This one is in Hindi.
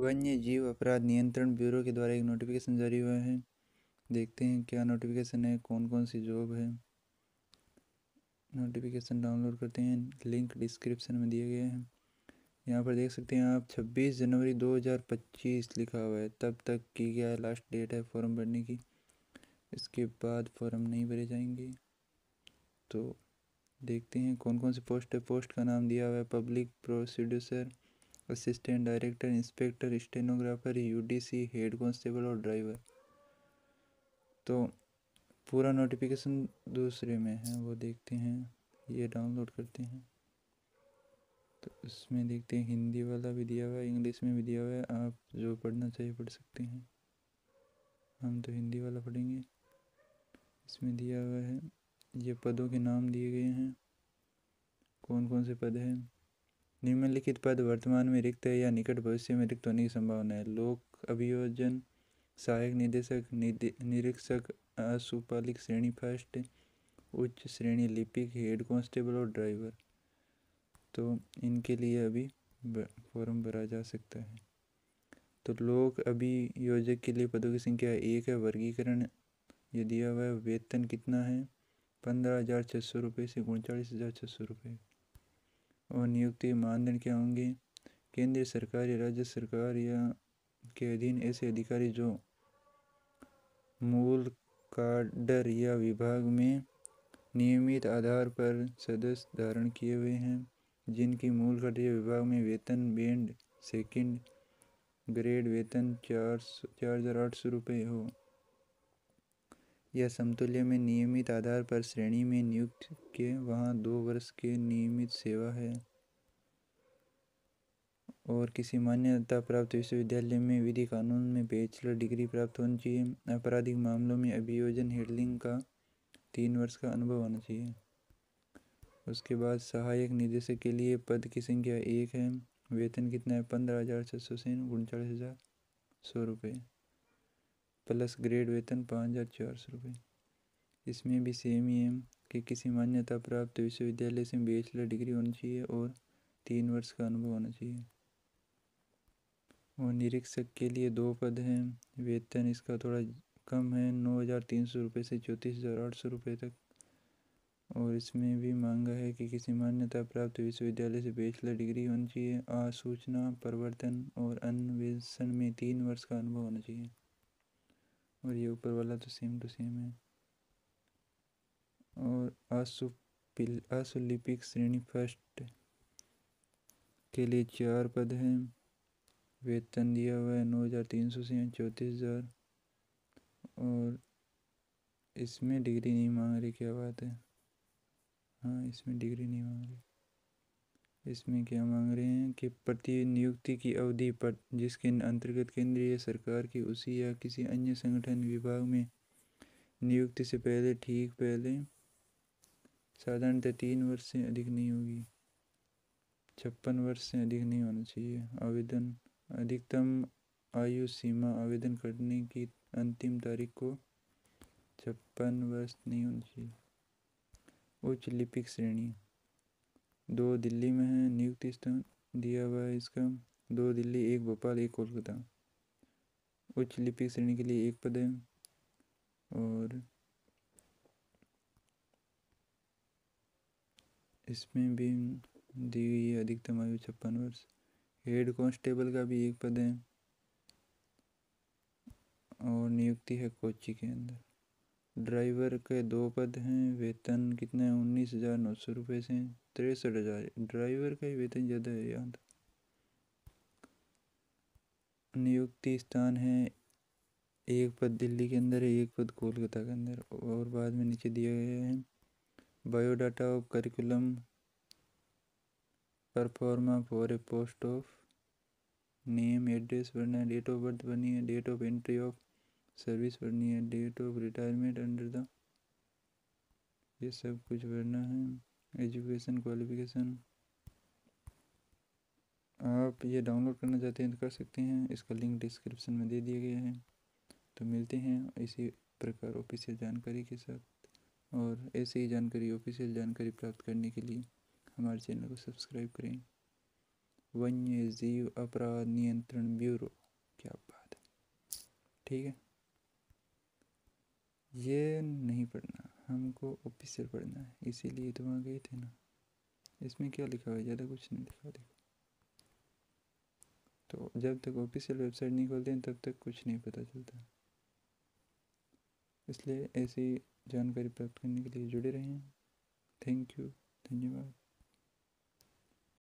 वन्य जीव अपराध नियंत्रण ब्यूरो के द्वारा एक नोटिफिकेशन जारी हुआ है। देखते हैं क्या नोटिफिकेशन है, कौन कौन सी जॉब है। नोटिफिकेशन डाउनलोड करते हैं, लिंक डिस्क्रिप्शन में दिए गए हैं। यहाँ पर देख सकते हैं आप 26 जनवरी 2025 लिखा हुआ है, तब तक की क्या है लास्ट डेट है फॉर्म भरने की। इसके बाद फॉर्म नहीं भरे जाएंगे। तो देखते हैं कौन कौन सी पोस्ट है। पोस्ट का नाम दिया हुआ है public prosecutor, assistant director, inspector, stenographer, UDC, head constable और ड्राइवर। तो पूरा नोटिफिकेशन दूसरे में है, वो देखते हैं। ये डाउनलोड करते हैं तो इसमें देखते हैं हिंदी वाला भी दिया हुआ है, इंग्लिश में भी दिया हुआ है। आप जो पढ़ना चाहिए पढ़ सकते हैं। हम तो हिंदी वाला पढ़ेंगे। इसमें दिया हुआ है, ये पदों के नाम दिए गए हैं, कौन कौन से पद हैं। निम्नलिखित पद वर्तमान में रिक्त है या निकट भविष्य में रिक्त होने की संभावना है। लोक अभियोजन, सहायक निदेशक, निरीक्षक, अशुपालिक श्रेणी फर्स्ट, उच्च श्रेणी लिपिक, हेड कांस्टेबल और ड्राइवर। तो इनके लिए अभी फॉर्म भरा जा सकता है। तो लोक अभियोजक के लिए पदों की संख्या 1 है। वर्गीकरण ये दिया हुआ है। वेतन कितना है, 15,600 रुपये से 39,600 रुपये। और नियुक्ति मानदंड क्या होंगे। केंद्रीय सरकार या राज्य सरकार या के अधीन ऐसे अधिकारी जो मूल काडर या विभाग में नियमित आधार पर सदस्य धारण किए हुए हैं, जिनकी मूल काडर या विभाग में वेतन बैंड सेकंड ग्रेड वेतन 4,800 रुपये हो या समतुल्य में नियमित आधार पर श्रेणी में नियुक्त के वहाँ 2 वर्ष के नियमित सेवा है। और किसी मान्यता प्राप्त विश्वविद्यालय में विधि कानून में बैचलर डिग्री प्राप्त होनी चाहिए। आपराधिक मामलों में अभियोजन हैंडलिंग का 3 वर्ष का अनुभव होना चाहिए। उसके बाद सहायक निदेशक के लिए पद की संख्या 1 है। वेतन कितना है, 15,600 से 39,100 रुपये प्लस ग्रेड वेतन 5,400 रुपये। इसमें भी सेम ही है कि किसी मान्यता प्राप्त विश्वविद्यालय से बैचलर डिग्री होनी चाहिए और 3 वर्ष का अनुभव होना चाहिए। और निरीक्षक के लिए 2 पद हैं। वेतन इसका थोड़ा कम है, 9,300 रुपये से 34,800 रुपये तक। और इसमें भी मांगा है कि किसी मान्यता प्राप्त विश्वविद्यालय से बैचलर डिग्री होनी चाहिए। आसूचना, प्रवर्तन और अन्वेषण में 3 वर्ष का अनुभव होना चाहिए। और ये ऊपर वाला तो सेम टू सेम है। और अशुलिपिक श्रेणी फर्स्ट के लिए 4 पद हैं। वेतन दिया हुआ है 9,300 से 34,000। और इसमें डिग्री नहीं मांग रही, क्या बात है। हाँ, इसमें डिग्री नहीं मांग रही। इसमें क्या मांग रहे हैं कि प्रति नियुक्ति की अवधि पर जिसके अंतर्गत केंद्रीय सरकार की उसी या किसी अन्य संगठन विभाग में नियुक्ति से पहले ठीक पहले साधारणतः 3 वर्ष से अधिक नहीं होगी। 56 वर्ष से अधिक नहीं होना चाहिए। आवेदन अधिकतम आयु सीमा आवेदन करने की अंतिम तारीख को 56 वर्ष नहीं होनी चाहिए। उच्च लिपिक श्रेणी 2 दिल्ली में है। नियुक्ति स्थान दिया हुआ है इसका 2 दिल्ली, 1 भोपाल, 1 कोलकाता। उच्च लिपिक श्रेणी के लिए 1 पद है। और इसमें भी दी हुई है अधिकतम आयु 56 वर्ष। हेड कांस्टेबल का भी 1 पद है और नियुक्ति है कोच्चि के अंदर। ड्राइवर के 2 पद हैं। वेतन कितना है, 19,900 रुपये से 63,000। ड्राइवर का ही वेतन ज़्यादा है यहाँ तक। नियुक्ति स्थान है 1 पद दिल्ली के अंदर है, 1 पद कोलकाता के अंदर। और बाद में नीचे दिया गया है biodata of curriculum proforma for a post of name, address भरना है, डेट ऑफ बर्थ भरनी है, date of entry of service भरनी है, date of retirement under the, ये सब कुछ भरना है। एजुकेशन क्वालिफिकेशन आप ये डाउनलोड करना चाहते हैं तो कर सकते हैं। इसका लिंक डिस्क्रिप्शन में दे दिए गए हैं। तो मिलते हैं इसी प्रकार ऑफिशियल जानकारी के साथ। और ऐसे ही जानकारी ऑफिशियल जानकारी प्राप्त करने के लिए हमारे चैनल को सब्सक्राइब करें। वन्य जीव अपराध नियंत्रण ब्यूरो। क्या बात है, ठीक है। ये नहीं पढ़ना, हमको ऑफिशियल पढ़ना है, इसीलिए तो वहाँ गए थे ना। इसमें क्या लिखा हुआ है, ज़्यादा कुछ नहीं लिखा, देखो। तो जब तक ऑफिशियल वेबसाइट नहीं खोलते हैं तब तक कुछ नहीं पता चलता। इसलिए ऐसी जानकारी प्राप्त करने के लिए जुड़े रहें। थैंक यू, धन्यवाद।